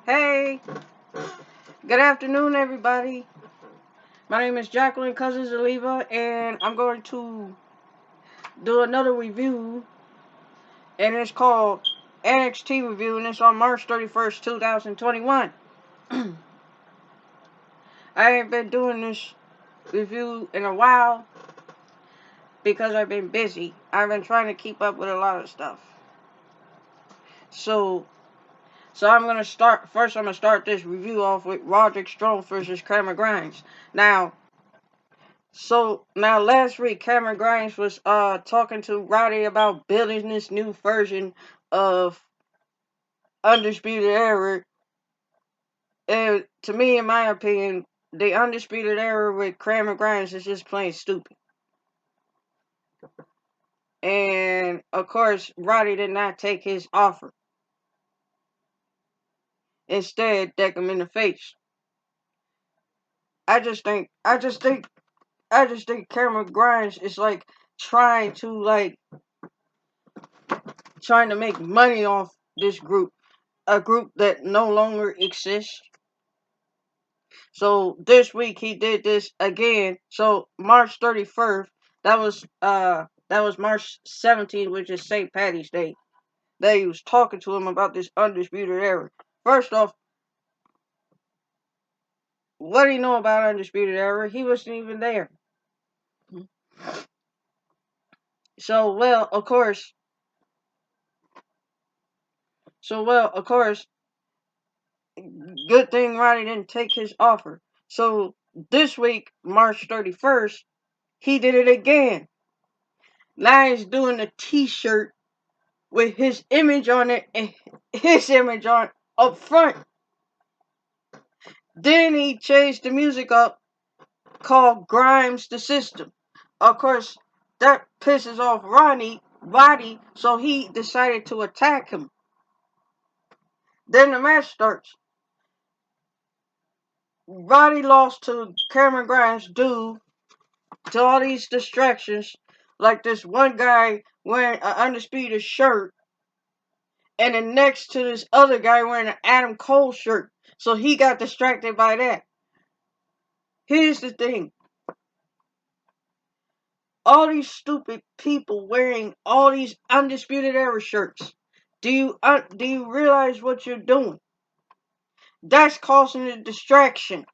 Hey, good afternoon, everybody. My name is Jacqueline Cousins Oliva, and I'm going to do another review, and it's called NXT Review, and it's on March 31st, 2021. I ain't been doing this review in a while because I've been busy. I've been trying to keep up with a lot of stuff. So I'm gonna start this review off with Roderick Strong versus Cameron Grimes. Now last week Cameron Grimes was talking to Roddy about building this new version of Undisputed Era. And to me, in my opinion, the Undisputed Era with Cameron Grimes is just plain stupid. And of course, Roddy did not take his offer. Instead, deck him in the face. I just think Cameron Grimes is trying to make money off this group, a group that no longer exists. So this week he did this again. So March 31st, that was March 17th, which is St. Patty's Day. That he was talking to him about this Undisputed Era. First off, what do you know about Undisputed Era? He wasn't even there. So well, of course, good thing Roddy didn't take his offer. So this week, March 31st, he did it again. Now he's doing a t-shirt with his image on it and his image on up front. Then he changed the music up called Grimes the System. Of course, that pisses off Roddy, so he decided to attack him. Then the match starts. Roddy lost to Cameron Grimes due to all these distractions, like this one guy wearing an Undisputed shirt, and then next to this other guy wearing an Adam Cole shirt. So he got distracted by that. Here's the thing. All these stupid people wearing all these Undisputed Era shirts. Do you realize what you're doing? That's causing a distraction.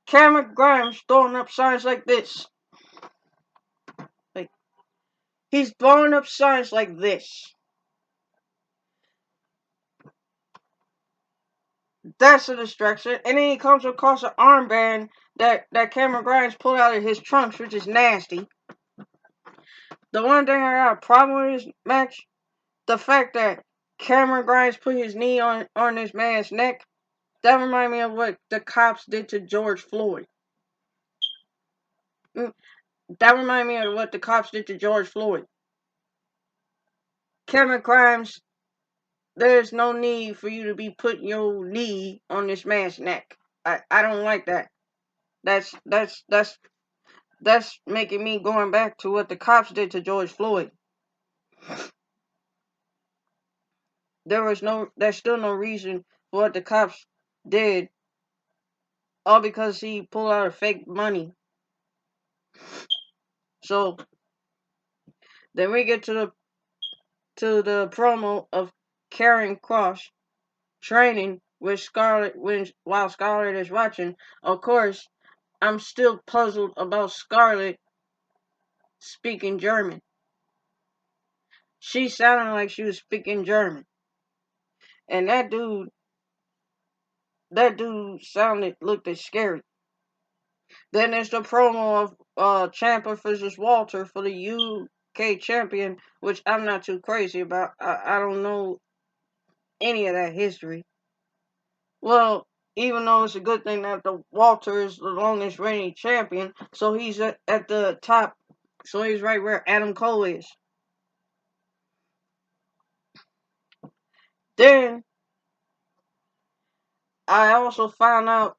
Cameron Grimes throwing up signs like this. He's throwing up signs like this. That's a distraction. And then he comes across an armband that Cameron Grimes pulled out of his trunks, which is nasty. The one thing I got a problem with this match, the fact that Cameron Grimes put his knee on this man's neck, that reminded me of what the cops did to George Floyd. That reminded me of what the cops did to George Floyd. Cameron Grimes, there's no need for you to be putting your knee on this man's neck. I don't like that. That's making me going back to what the cops did to George Floyd. There's still no reason for what the cops did, all because he pulled out of fake money. So then we get to the promo of Karen Cross training with Scarlett while Scarlett is watching. Of course, I'm still puzzled about Scarlett speaking German. She sounded like she was speaking German. And that dude looked scary. Then there's the promo of Ciampa versus Walter for the UK champion, which I'm not too crazy about. I don't know any of that history. Well, even though it's a good thing that the Walter is the longest reigning champion, so he's at the top, so he's right where Adam Cole is. Then I also found out.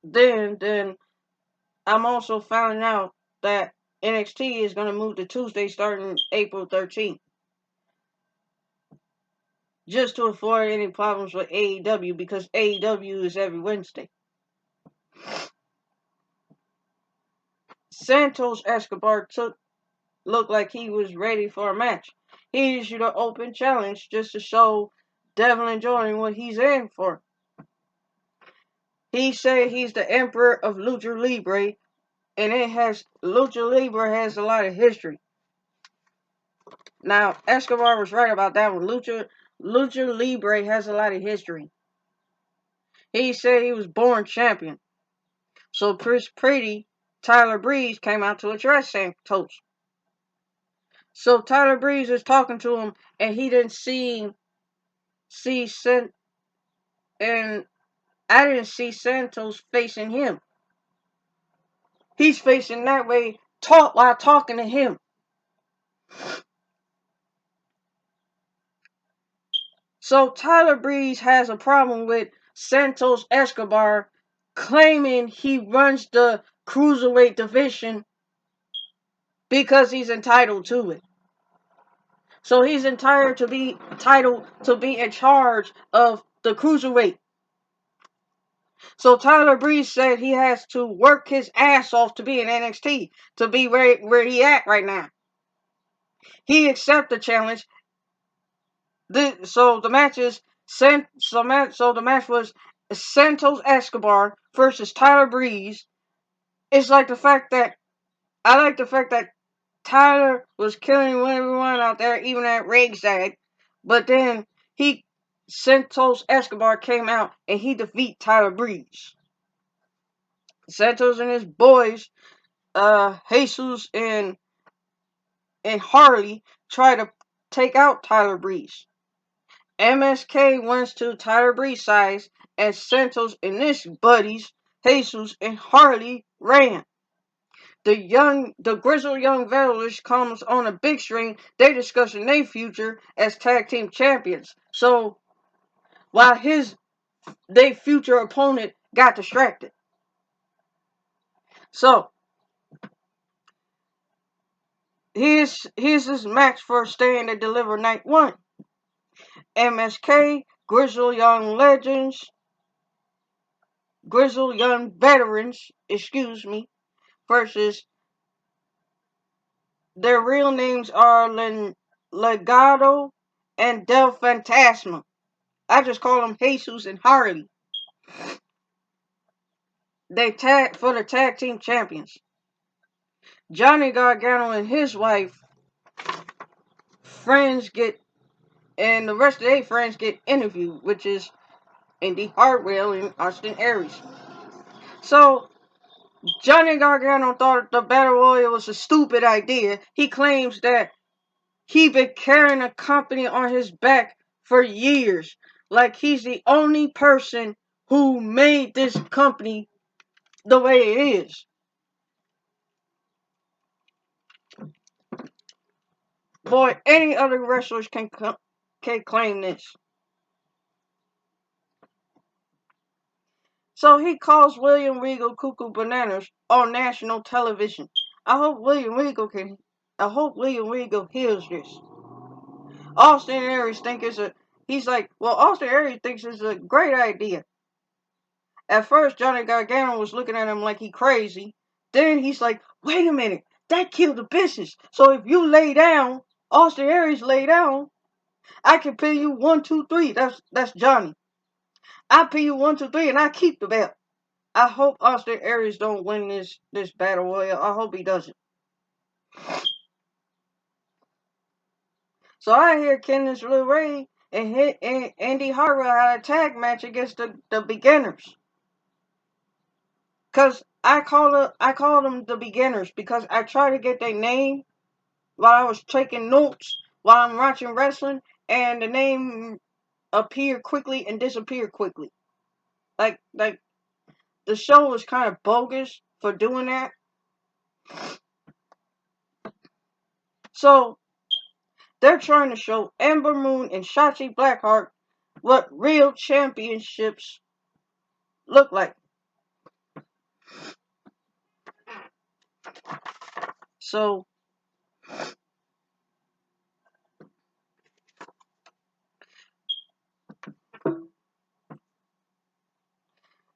Then I'm also finding out that NXT is going to move to Tuesday starting April 13th. just to avoid any problems with AEW because AEW is every Wednesday. Santos Escobar looked like he was ready for a match. He issued an open challenge just to show Devlin Jordan what he's in for. He said he's the emperor of Lucha Libre, and Lucha Libre has a lot of history. Now, Escobar was right about that one. Lucha Libre has a lot of history. He said he was born champion. So pretty Tyler Breeze came out to address Santos. So Tyler Breeze is talking to him, and he didn't see and I didn't see Santos facing him. He's facing that way, while talking to him. So Tyler Breeze has a problem with Santos Escobar claiming he runs the cruiserweight division because he's entitled to it. So he's entitled to be in charge of the cruiserweight. So Tyler Breeze said he has to work his ass off to be in NXT, to be where he at right now. He accepted the challenge. So the match was Santos Escobar versus Tyler Breeze. It's like the fact that I like the fact that Tyler was killing everyone out there, even at ringside. But then Santos Escobar came out and he defeated Tyler Breeze. Santos and his boys, Jesus and Harley, try to take out Tyler Breeze. MSK went to Tyler Breeze's side, and Santos and his buddies, Jesus and Harley, ran. The grizzled young veterans comes on a big string. They discussing their future as tag team champions. So while their future opponent got distracted. So here's this match for Stand and Deliver Night 1. MSK, grizzled young veterans, versus their real names are Legado and Del Fantasma. I just call them Jesus and Harley. They tag for the tag team champions. Johnny Gargano and his wife, and the rest of their friends get interviewed, which is Indy Hartwell and Austin Aries. So Johnny Gargano thought the Battle Royal was a stupid idea. He claims that he been carrying a company on his back for years. Like he's the only person who made this company the way it is. Boy, any other wrestlers can claim this. So he calls William Regal cuckoo bananas on national television. I hope William Regal hears this. Austin Aries Austin Aries thinks it's a great idea. At first, Johnny Gargano was looking at him like he crazy. Then he's like, wait a minute, that killed the business. So if you lay down, Austin Aries lay down, I can pay you 1, 2, 3. That's Johnny. I pay you 1, 2, 3, and I keep the belt. I hope Austin Aries don't win this battle royal. I hope he doesn't. So I hear Candice LeRae and Andy Hartwell had a tag match against the beginners. Cause I call them the beginners because I try to get their name while I was taking notes while I'm watching wrestling, and the name appeared quickly and disappeared quickly. Like the show was kind of bogus for doing that. So they're trying to show Ember Moon and Shotzi Blackheart what real championships look like. So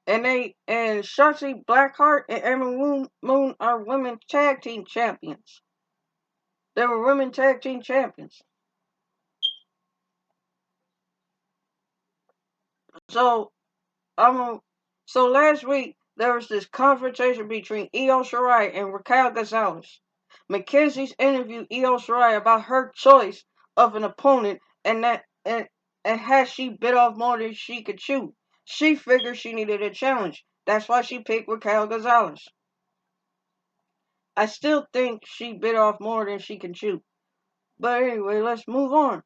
and Shotzi Blackheart and Emma Moon are women tag team champions. They were women tag team champions. So um, so last week there was this confrontation between Io Shirai and Raquel Gonzalez. Mackenzie's interviewed Io Shirai about her choice of an opponent and has she bit off more than she could chew. She figured she needed a challenge. That's why she picked Raquel Gonzalez. I still think she bit off more than she can chew. But anyway, let's move on.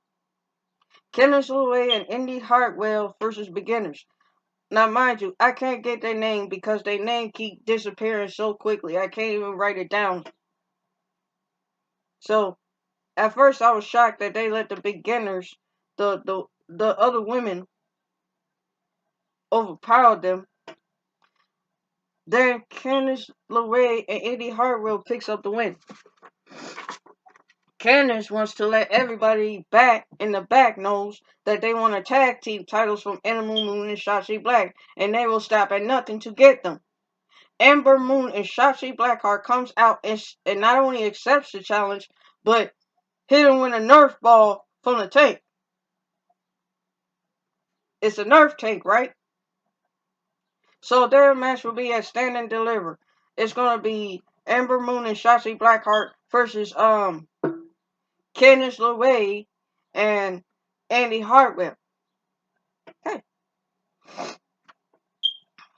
Candice LeRae and Indy Hartwell versus beginners. Now, mind you, I can't get their name because their name keep disappearing so quickly. I can't even write it down. So, at first I was shocked that they let the beginners, the other women, overpower them. Then Candice LeRae and Indy Hartwell picks up the win. Candice wants to let everybody back in the back knows that they want to tag team titles from Ember Moon and Shotzi Black, and they will stop at nothing to get them. Ember Moon and Shotzi Blackheart comes out and not only accepts the challenge, but hit him with a Nerf ball from the tank. It's a Nerf tank, right? So their match will be at Stand and Deliver. It's gonna be Ember Moon and Shotzi Blackheart versus Candice LeRae and Andy Hartwell. Hey.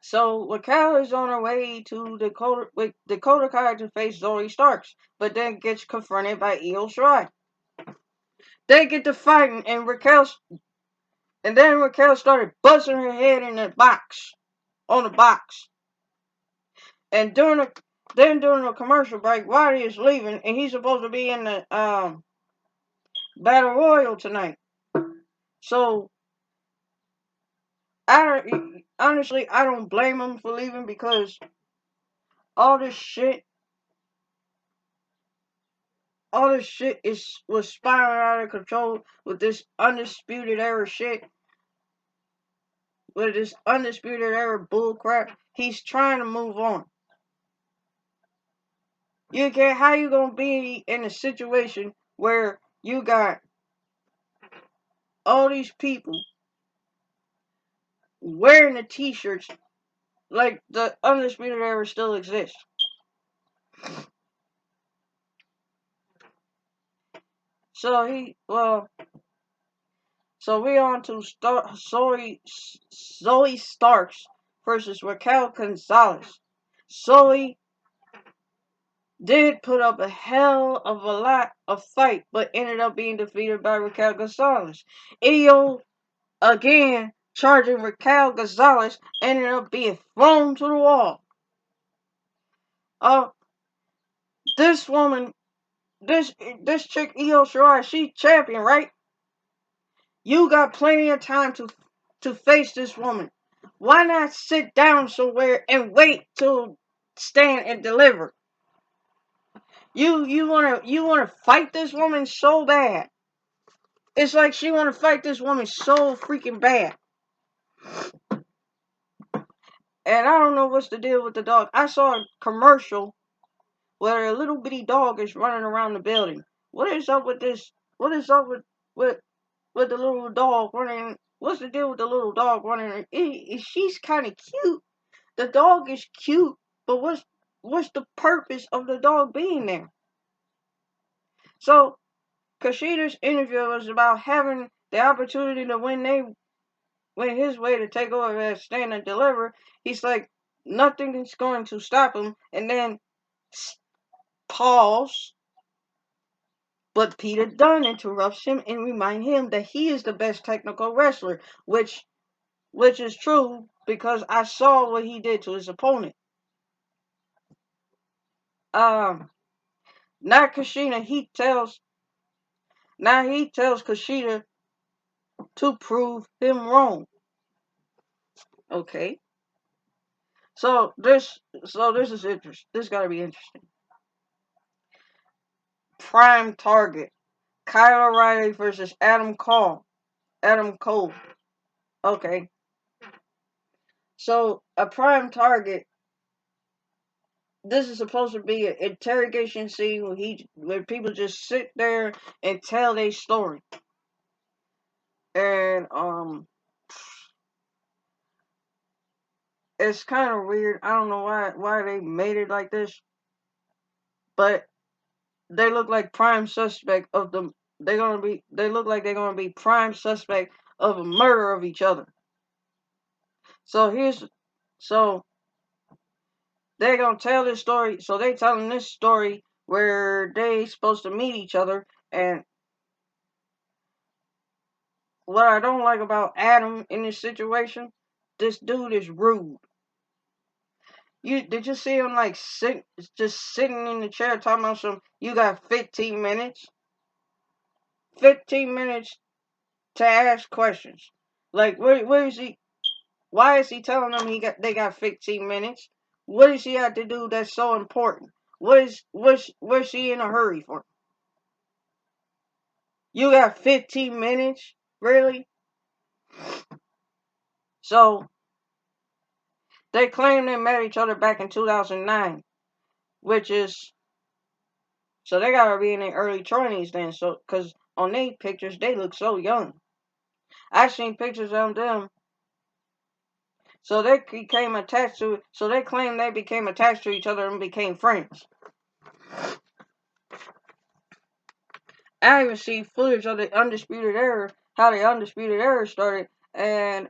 So Raquel is on her way to Dakota with Dakota Kai to face Zoe Starks, but then gets confronted by Io Shirai. They get to fighting, and then Raquel started buzzing her head in the box, on the box. And during the commercial break, Roddy is leaving, and he's supposed to be in the Battle Royal tonight. So honestly, I don't blame him for leaving because all this shit, was spiraling out of control with this undisputed era shit, with this undisputed era bullcrap. He's trying to move on. How you gonna be in a situation where you got all these people wearing the t-shirts like the undisputed era still exists? So we on to Zoe Starks versus Raquel Gonzalez. Zoe did put up a hell of a lot of fight, but ended up being defeated by Raquel Gonzalez. Io, again, charging Raquel Gonzalez, ended up being thrown to the wall. This woman, this chick, Io Shirai, she champion, right? You got plenty of time to face this woman. Why not sit down somewhere and wait till Stand and Deliver? You wanna fight this woman so bad. It's like she wanna fight this woman so freaking bad. And I don't know what's the deal with the dog. I saw a commercial where a little bitty dog is running around the building. What is up with this? What is up with the little dog running? What's the deal with the little dog running? She's kind of cute. The dog is cute, but what's the purpose of the dog being there? So Kushida's interview was about having the opportunity to win his way to take over as Stand and Deliver. He's like, nothing is going to stop him. And then pause. But Peter Dunne interrupts him and reminds him that he is the best technical wrestler, which is true because I saw what he did to his opponent. Now Kushida, he tells Kushida to prove him wrong. Okay. So this is interesting. This gotta be interesting. Prime target. Kyle O'Reilly versus Adam Cole. Okay. So a prime target. This is supposed to be an interrogation scene where people just sit there and tell their story. And it's kind of weird. I don't know why they made it like this, but they look like prime suspect of the. They're gonna be. They look like they're gonna be prime suspect of a murder of each other. So so they're gonna tell this story. So they telling this story where they supposed to meet each other. And what I don't like about Adam in this situation, this dude is rude. Did you see him like just sitting in the chair talking about some? You got 15 minutes. 15 minutes to ask questions. Like, where is he? Why is he telling them they got 15 minutes? What does he have to do that's so important? What's he in a hurry for? You got 15 minutes, really? So they claim they met each other back in 2009, which is so they gotta be in their early 20s then. So because on their pictures they look so young. I seen pictures of them. So they became attached to. So they claim they became attached to each other and became friends. I even see footage of the Undisputed Era, how the Undisputed Era started, and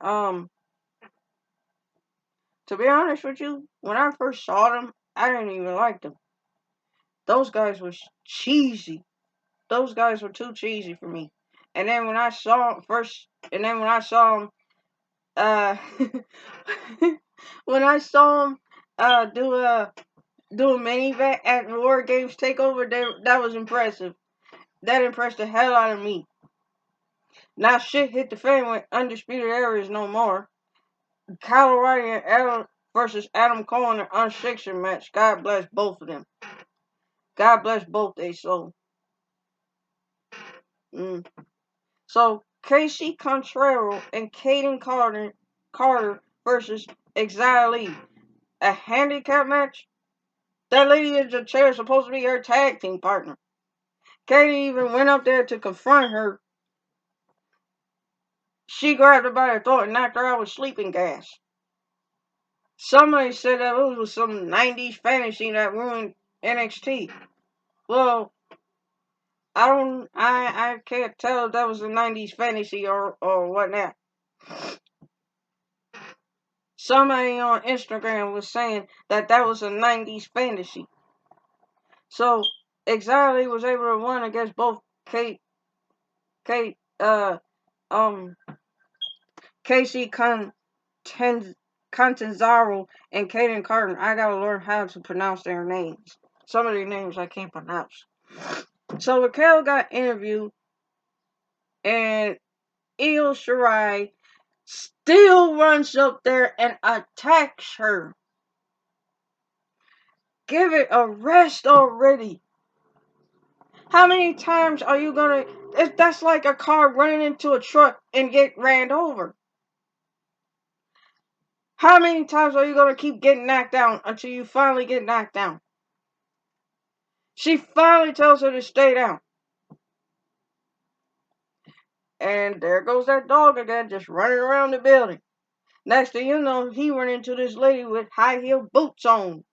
to be honest with you, when I first saw them, I didn't even like them. Those guys were cheesy. Those guys were too cheesy for me. And then when I saw them first, and then when I saw them, uh, when I saw them do a main event at War Games Takeover, that was impressive. That impressed the hell out of me. Now shit hit the fan when Undisputed Era is no more. Kyle O'Reilly and Adam versus Adam Cole in an unsanctioned match. God bless both of them. God bless both they soul. Mm. So Casey Contrero and Caden Carter versus Exile Lee. A handicap match? That lady in the chair is supposed to be her tag team partner. Katie even went up there to confront her. She grabbed her by the throat and knocked her out with sleeping gas. Somebody said that it was some 90s fantasy that ruined NXT. Well, I can't tell if that was a 90s fantasy or whatnot. Somebody on Instagram was saying that was a 90s fantasy. So, Exile was able to win against both Casey Cantanzaro and Caden Carton. I gotta learn how to pronounce their names. Some of their names I can't pronounce. So Raquel got interviewed, and Io Shirai still runs up there and attacks her. Give it a rest already. How many times are you gonna... That's like a car running into a truck and get ran over. How many times are you gonna keep getting knocked down until you finally get knocked down? She finally tells her to stay down. And there goes that dog again, just running around the building. Next thing you know, he ran into this lady with high heel boots on.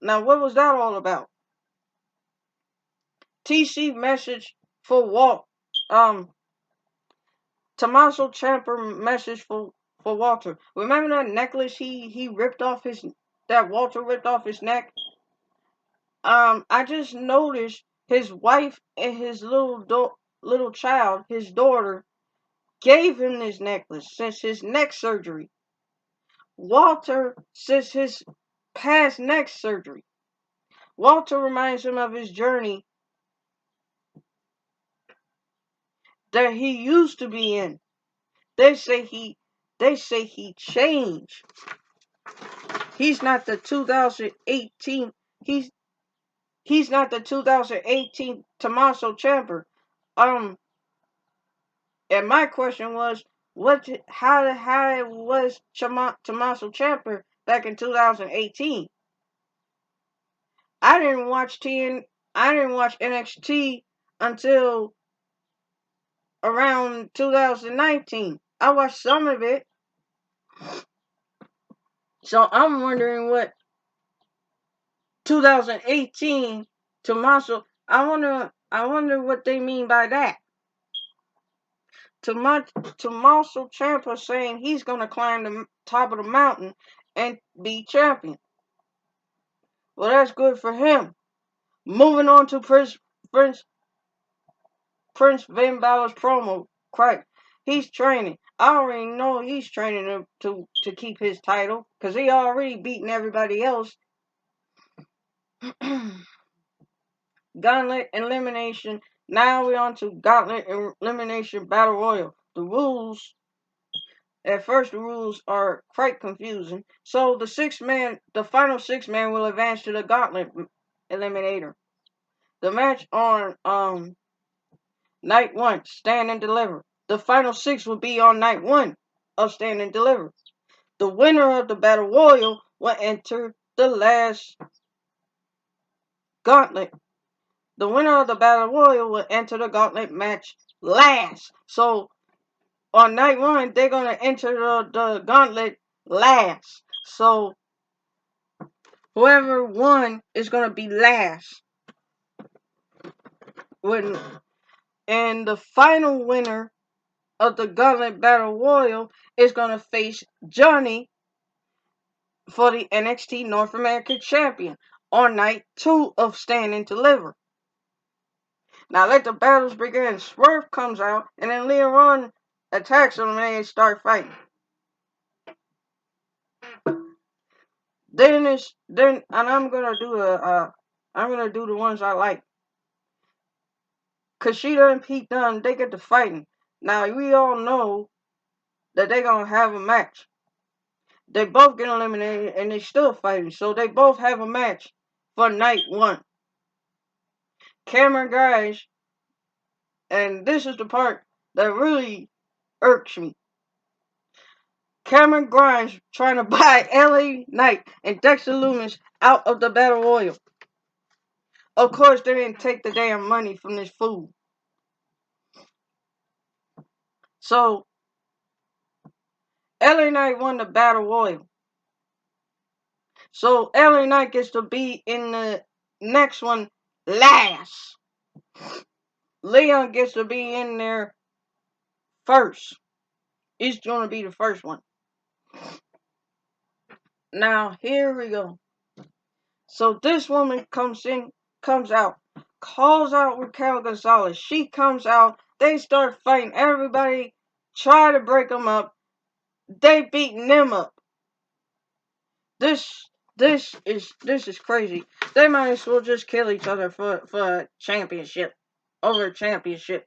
Now, what was that all about? TC message for Walt. Tommaso Ciampa message for Walter. Remember that necklace he ripped off that Walter ripped off his neck? I just noticed his wife and his little child, his daughter, gave him this necklace since his neck surgery. Walter since his past neck surgery. Walter reminds him of his journey that he used to be in. They say he changed. He's not the 2018. He's not the 2018 Tommaso Ciampa. And my question was, how it was Tommaso Ciampa back in 2018. I didn't watch NXT until around 2019. I watched some of it, so I'm wondering what 2018 Tommaso. I wonder what they mean by that. Tommaso Ciampa saying he's gonna climb the top of the mountain and be champion. Well, that's good for him. Moving on to Prince Finn Balor's promo. Crack. He's training. I already know he's training to keep his title because he already beaten everybody else. Gauntlet elimination. Now we're on to Gauntlet elimination battle royal. The rules. At first, the rules are quite confusing. So the final 6-man will advance to the Gauntlet eliminator. The match on night 1, Stand and Deliver. The final 6 will be on night 1 of Stand and Deliver. The winner of the Battle Royal will enter the last Gauntlet. The winner of the Battle Royal will enter the Gauntlet match last. So on night 1, they're going to enter the Gauntlet last. So whoever won is going to be last. And the final winner of the Gauntlet Battle Royal is going to face Johnny for the NXT North American Champion on night 2 of Stand and Deliver. Now let the battles begin. Swerve comes out, and then Leon attacks them, and they start fighting. And I'm gonna do the ones I like. Kushida and Pete Dunne, they get to fighting. Now we all know that they're gonna have a match. They both get eliminated, and they still fighting. So they both have a match for night 1. Cameron Grimes, and this is the part that really irks me. Cameron Grimes trying to buy LA Knight and Dexter Lumis out of the Battle Royal. Of course, they didn't take the damn money from this fool. So, LA Knight won the Battle Royal. So, LA Knight gets to be in the next one last. Leon gets to be in there first. He's going to be the first one. Now, here we go. So, this woman comes out, calls out Raquel Gonzalez. She comes out. They start fighting. Everybody try to break them up. They beating them up. This is crazy. They might as well just kill each other for a championship. Over a championship.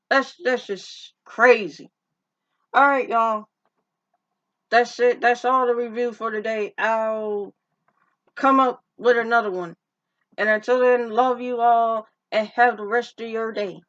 That's just crazy. Alright, y'all. That's it. That's all the review for today. I'll come up with another one. And until then, love you all and have the rest of your day.